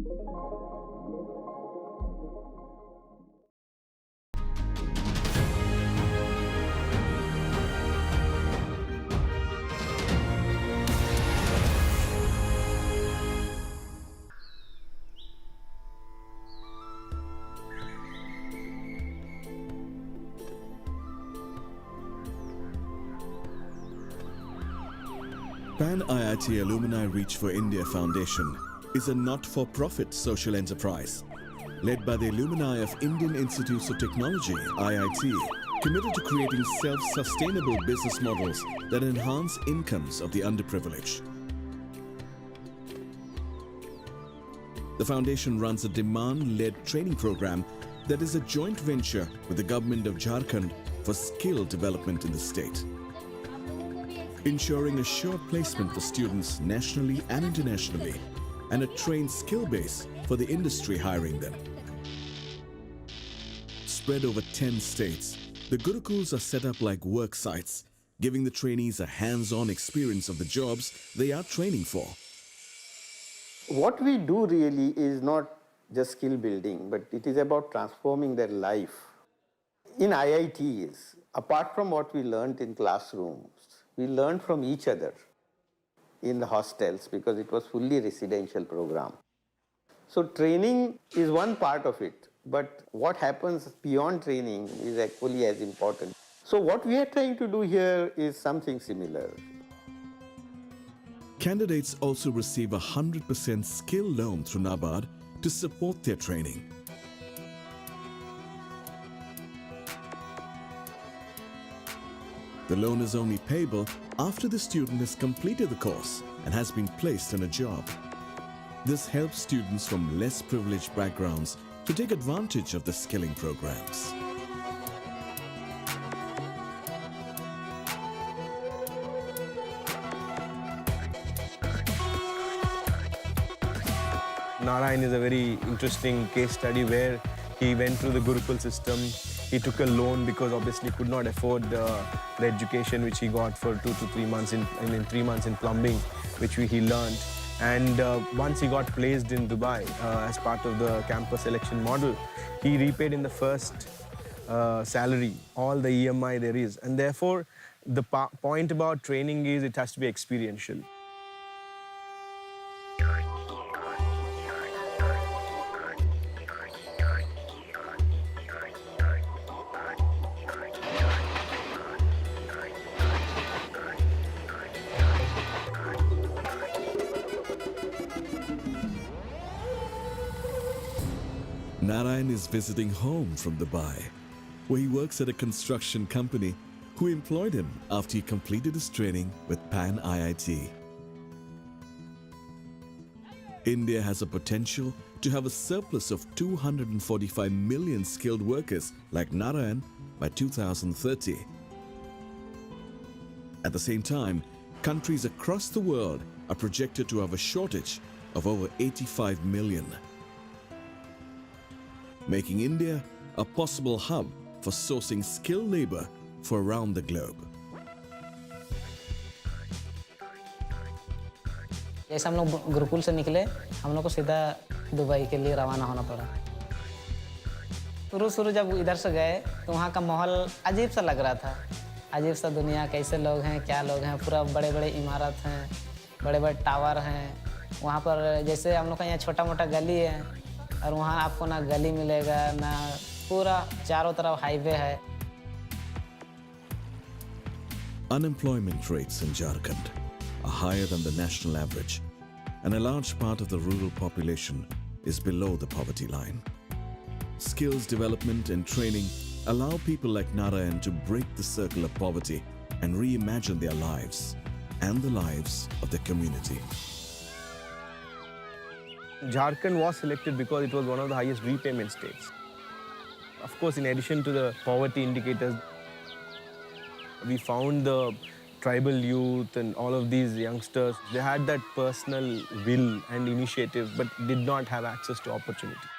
Pan IIT Alumni Reach for India Foundation is a not-for-profit social enterprise led by the alumni of Indian Institutes of Technology, IIT, committed to creating self-sustainable business models that enhance incomes of the underprivileged. The foundation runs a demand-led training program that is a joint venture with the government of Jharkhand for skill development in the state, ensuring assured placement for students nationally and internationally, and a trained skill base for the industry hiring them. Spread over 10 states, the Gurukuls are set up like work sites, giving the trainees a hands-on experience of the jobs they are training for. What we do really is not just skill building, but it is about transforming their life. In IITs, apart from what we learned in classrooms, we learned from each other in the hostels because it was fully residential program. So training is one part of it, but what happens beyond training is equally as important. So what we are trying to do here is something similar. Candidates also receive a 100% skill loan through NABARD to support their training. The loan is only payable after the student has completed the course and has been placed in a job. This helps students from less privileged backgrounds to take advantage of the skilling programs. Narayan is a very interesting case study where he went through the Gurukul system. He took a loan because obviously could not afford the education which he got for 2 to 3 months in 3 months in plumbing, which he learned. And once he got placed in Dubai as part of the campus selection model, he repaid in the first salary all the EMI there is. And therefore, the point about training is it has to be experiential. Narayan is visiting home from Dubai, where he works at a construction company who employed him after he completed his training with Pan IIT. India has a potential to have a surplus of 245 million skilled workers like Narayan by 2030. At the same time, countries across the world are projected to have a shortage of over 85 million, making India a possible hub for sourcing skilled labor for around the globe. जैसे हम लोग गुरुकुल से निकले, हम लोग को सीधा Dubai के लिए रवाना होना पड़ा। शुरू जब इधर से गए तो वहाँ का माहौल अजीब सा लग रहा था। अजीब सा दुनिया, कैसे लोग हैं, क्या लोग हैं, पूरा बड़े-बड़े इमारत हैं, बड़े-बड़े टावर हैं। वहाँ पर जैसे हम लोग का यहाँ छोटा-मोटा गली है और वहाँ आपको ना गली मिलेगा ना पूरा चारों तरफ हाईवे है। Unemployment rates in Jharkhand are higher than the national average, and a large part of the rural population is below the poverty line. Skills development and training allow people like Narayan to break the circle of poverty and reimagine their lives and the lives of the community. Jharkhand was selected because it was one of the highest repayment states. Of course, in addition to the poverty indicators, we found the tribal youth and all of these youngsters, they had that personal will and initiative but did not have access to opportunity.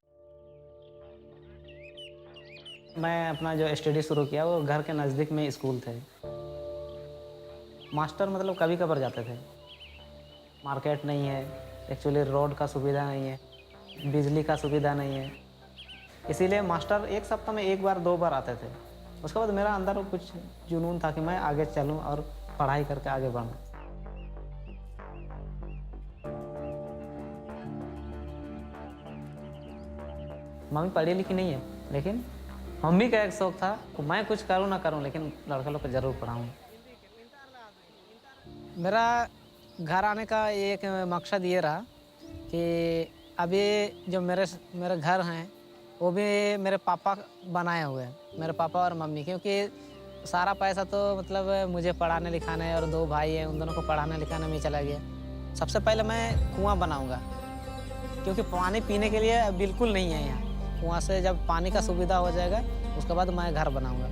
मैं अपना जो study शुरू किया वो घर के नज़दीक में स्कूल थे। मास्टर मतलब कभी कभार जाते थे। मार्केट नहीं है, एक्चुअली रोड का सुविधा नहीं है। बिजली का सुविधा नहीं है, इसीलिए मास्टर एक सप्ताह में एक बार 2 बार आते थे। उसके बाद मेरा अंदर कुछ जुनून था कि मैं आगे चलूं और पढ़ाई करके आगे बढ़ूं। मम्मी पढ़ी लिखी नहीं है, लेकिन मम्मी का एक शौक था कि मैं कुछ करूं ना करूं, लेकिन लड़के लोग को जरूर पढ़ाऊं। मेरा घर आने का एक मकसद ये रहा कि अभी जो मेरे घर हैं वो भी मेरे पापा बनाए हुए हैं, मेरे पापा और मम्मी, क्योंकि सारा पैसा तो मतलब मुझे पढ़ाने लिखाने और 2 भाई हैं उन दोनों को पढ़ाने लिखाने में चला गया। सबसे पहले मैं कुआं बनाऊंगा, क्योंकि पानी पीने के लिए बिल्कुल नहीं है यहाँ। कुआं से जब पानी का सुविधा हो जाएगा उसके बाद मैं घर बनाऊंगा।